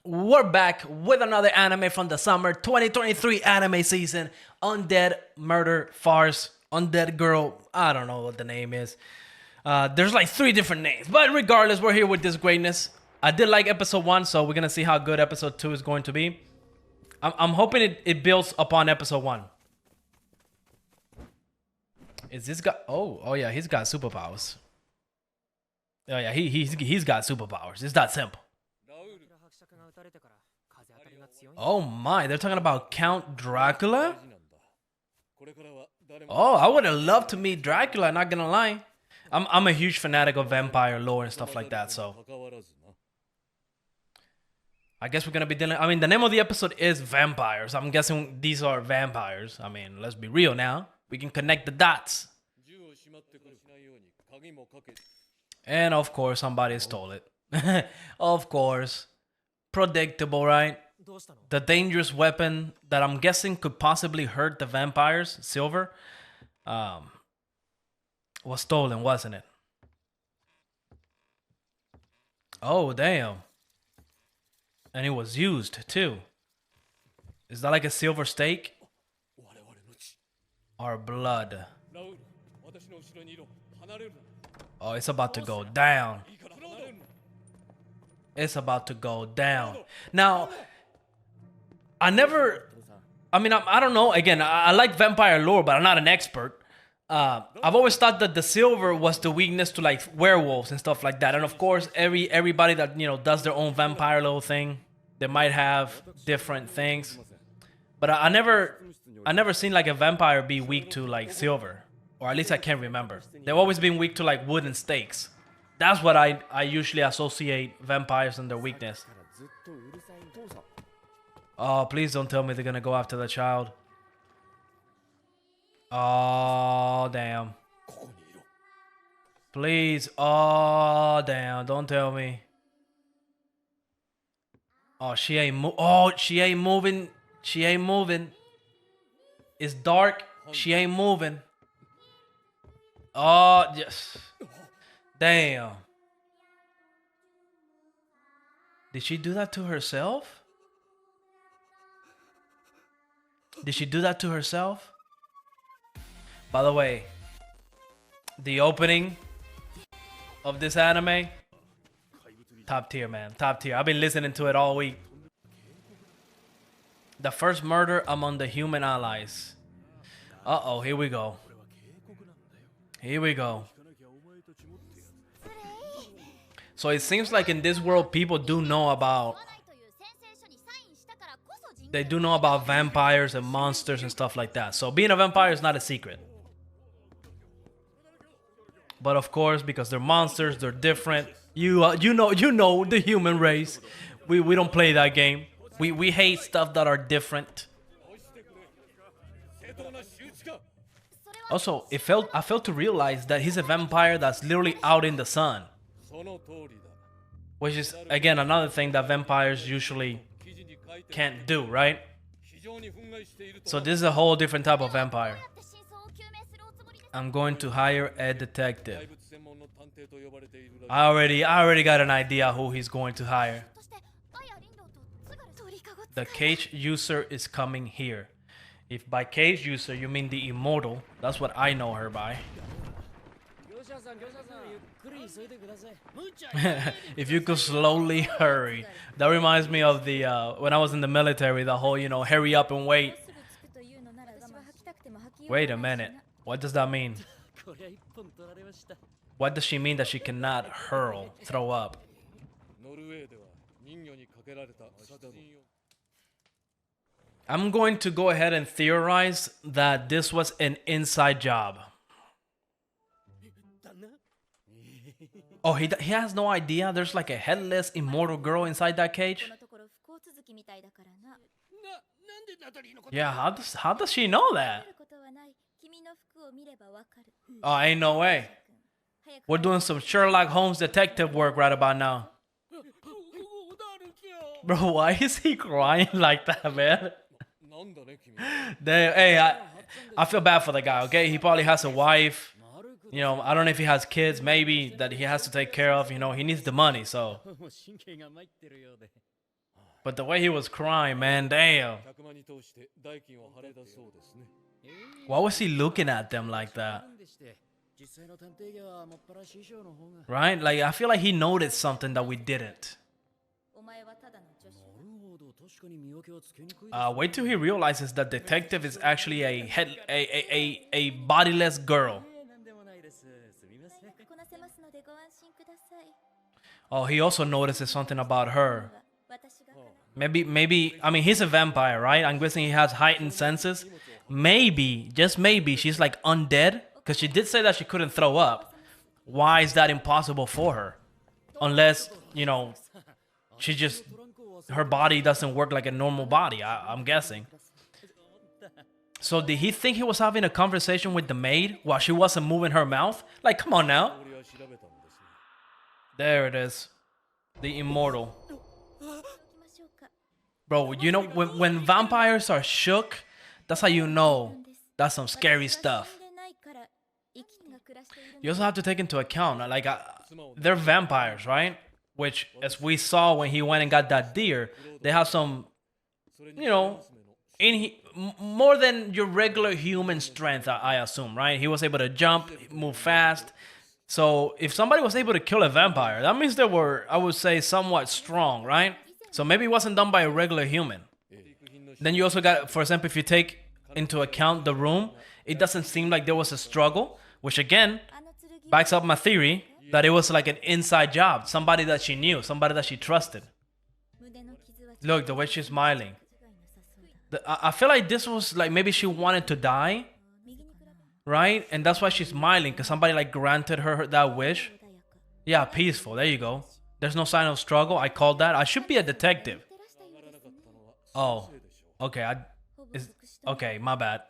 We're back with another anime from the summer 2023 anime season, Undead Murder Farce. Undead Girl, I don't know what the name is. There's like 3 different names, but regardless, we're here with this greatness. I did like episode 1, so we're gonna see how good episode 2 is going to be. I'm hoping it builds upon episode 1. Is this guy? Oh yeah, he's got superpowers. Oh yeah, he's got superpowers. It's that simple. Oh my, they're talking about Count Dracula? Oh, I would have loved to meet Dracula, not gonna lie. I'm a huge fanatic of vampire lore and stuff like that, so I guess we're gonna be dealing. I mean, the name of the episode is Vampires. I'm guessing these are vampires. I mean, let's be real now. We can connect the dots. And of course, somebody stole it. Of course. Predictable, right? The dangerous weapon that I'm guessing could possibly hurt the vampires, silver, was stolen, wasn't it? Oh, damn. And it was used, too. Is that like a silver stake? Our blood. Oh, it's about to go down. It's about to go down. Now, I don't know. Again, I like vampire lore, but I'm not an expert. I've always thought that the silver was the weakness to like werewolves and stuff like that. And of course, everybody that does their own vampire little thing, they might have different things. But I never seen like a vampire be weak to like silver, or at least I can't remember. They've always been weak to like wooden stakes. That's what I usually associate vampires and their weakness. Oh, please don't tell me they're gonna go after the child. Oh, damn. Please. Oh, damn. Don't tell me. Oh, she ain't moving. She ain't moving. It's dark. She ain't moving. Oh, yes. Damn. Did she do that to herself? Did she do that to herself? By the way, the opening of this anime, top tier, man. Top tier. I've been listening to it all week. The first murder among the human allies. Uh-oh, here we go. Here we go. So it seems like in this world, people do know about... They do know about vampires and monsters and stuff like that. So being a vampire is not a secret. But of course, because they're monsters, they're different. You know the human race. We don't play that game. We hate stuff that are different. Also, I failed to realize that he's a vampire that's literally out in the sun. Which is, again, another thing that vampires usually can't do, right? So this is a whole different type of vampire. I'm going to hire a detective. I already got an idea who he's going to hire. The cage user is coming here. If by cage user you mean the immortal, that's what I know her by. If you could slowly hurry. That reminds me of the when I was in the military, the whole hurry up and wait. Wait a minute. What does that mean? What does she mean that she cannot throw up? I'm going to go ahead and theorize that this was an inside job. Oh, he has no idea there's like a headless immortal girl inside that cage? Yeah, how does she know that? Oh, ain't no way. We're doing some Sherlock Holmes detective work right about now. Bro, why is he crying like that, man? Damn, hey, I feel bad for the guy, okay? He probably has a wife. I don't know if he has kids, maybe, that he has to take care of. He needs the money, so. But the way he was crying, man, damn. Why was he looking at them like that? Right? Like, I feel like he noticed something that we didn't. Wait till he realizes that detective is actually a bodiless girl. Oh, he also notices something about her. Maybe, I mean, he's a vampire, right? I'm guessing he has heightened senses. Maybe, just maybe, she's like undead. Because she did say that she couldn't throw up. Why is that impossible for her? Unless, you know, she just, her body doesn't work like a normal body, I'm guessing. So did he think he was having a conversation with the maid while she wasn't moving her mouth? Like, come on now. There it is. The immortal. Bro, you know, when vampires are shook, that's how you know that's some scary stuff. You also have to take into account, like, they're vampires, right? Which, as we saw when he went and got that deer, they have some, you know, more than your regular human strength, I assume, right? He was able to jump, move fast. So if somebody was able to kill a vampire, that means they were, I would say, somewhat strong, right? So maybe it wasn't done by a regular human. Then you also got, for example, if you take into account the room, it doesn't seem like there was a struggle, which again backs up my theory that it was like an inside job, somebody that she knew, somebody that she trusted. Look, the way she's smiling. I feel like this was like maybe she wanted to die, right? And that's why she's smiling, because somebody like granted her that wish. Yeah, peaceful. There you go. There's no sign of struggle. I called that. I should be a detective. Oh, okay. Okay, my bad.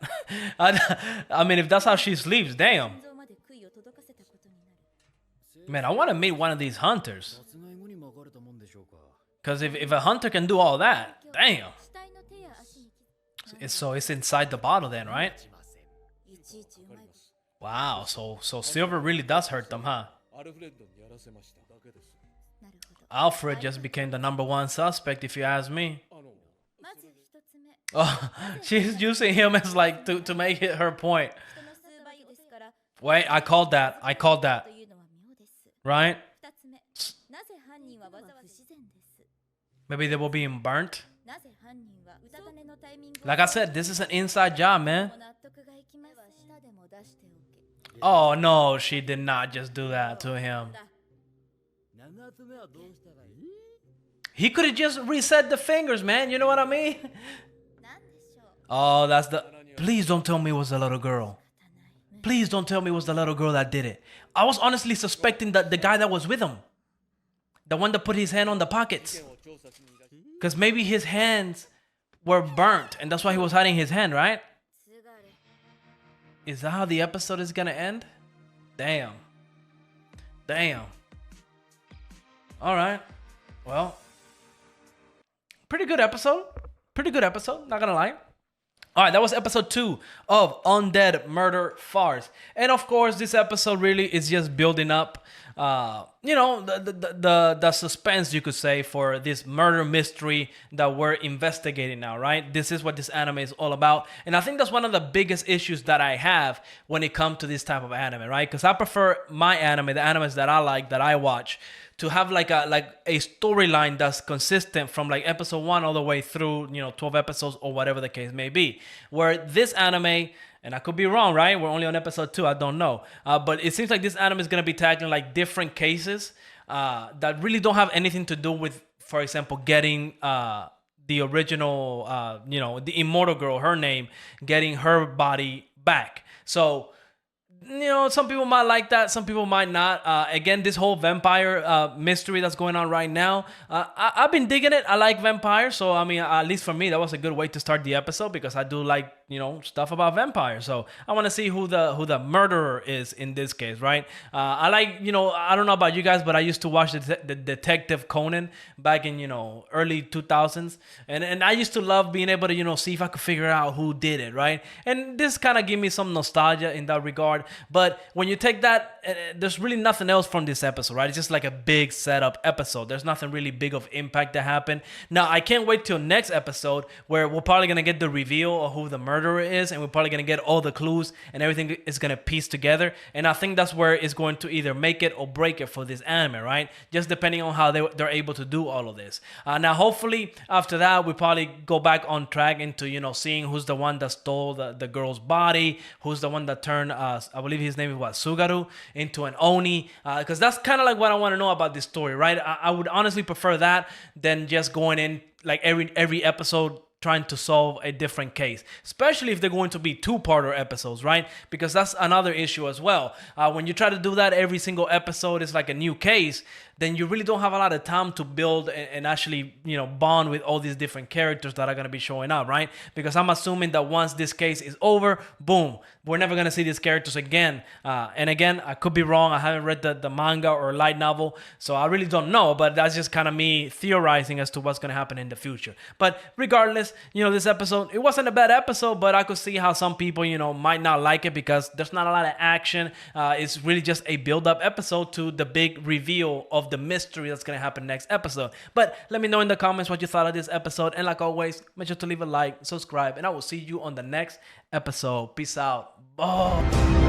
I mean, if that's how she sleeps, damn. Man, I want to meet one of these hunters. Because if a hunter can do all that, damn. So it's inside the bottle then, right? Wow, so silver really does hurt them, huh? Alfred just became the #1 suspect, if you ask me. Oh, she's using him as like to make it her point. Wait, I called that. Right? Maybe they were being burnt. Like I said, this is an inside job, man. Oh no, she did not just do that to him. He could have just reset the fingers, man. You know what I mean? Oh, that's the... Please don't tell me it was the little girl. Please don't tell me it was the little girl that did it. I was honestly suspecting that the guy that was with him. The one that put his hand on the pockets. Because maybe his hands were burnt and that's why he was hiding his hand, right? Is that how the episode is gonna end? Damn. Alright. Well. Pretty good episode, not gonna lie. Alright, that was episode 2 of Undead Murder Farce. And of course, this episode really is just building up, you know, the suspense, you could say, for this murder mystery that we're investigating now, right? This is what this anime is all about. And I think that's one of the biggest issues that I have when it comes to this type of anime, right? Because I prefer my anime, the animes that I like, that I watch, to have like a storyline that's consistent from like episode 1 all the way through, you know, 12 episodes or whatever the case may be. Where this anime, and I could be wrong, right? We're only on episode 2, I don't know. But it seems like this anime is going to be tackling like different cases that really don't have anything to do with, for example, getting the original, you know, the immortal girl, her name, getting her body back. So, you know, some people might like that, some people might not. Again, this whole vampire mystery that's going on right now, I've been digging it. I like vampires, so I mean, at least for me, that was a good way to start the episode, because I do like stuff about vampires. So I want to see who the murderer is in this case, right? I like, I don't know about you guys, but I used to watch the Detective Conan back in early 2000s, and I used to love being able to see if I could figure out who did it, right? And this kind of gave me some nostalgia in that regard. But when you take that, there's really nothing else from this episode, right? It's just like a big setup episode. There's nothing really big of impact that happened. Now I can't wait till next episode where we're probably gonna get the reveal of who the murderer is, and we're probably gonna get all the clues and everything is gonna piece together. And I think that's where it's going to either make it or break it for this anime, right? Just depending on how they're able to do all of this. Now hopefully after that we probably go back on track into seeing who's the one that stole the girl's body, who's the one that turned I believe his name is Sugaru into an Oni, because that's kind of like what I want to know about this story, right? I would honestly prefer that than just going in like every episode trying to solve a different case, especially if they're going to be two-parter episodes, right? Because that's another issue as well. When you try to do that every single episode is like a new case, then you really don't have a lot of time to build and actually, bond with all these different characters that are going to be showing up, right? Because I'm assuming that once this case is over, boom, we're never going to see these characters again. And again, I could be wrong. I haven't read the manga or light novel, so I really don't know. But that's just kind of me theorizing as to what's going to happen in the future. But regardless, this episode, it wasn't a bad episode, but I could see how some people, might not like it because there's not a lot of action. It's really just a build-up episode to the big reveal of the mystery that's going to happen next episode. But let me know in the comments what you thought of this episode. And like always, make sure to leave a like, subscribe, and I will see you on the next episode. Peace out. Bye.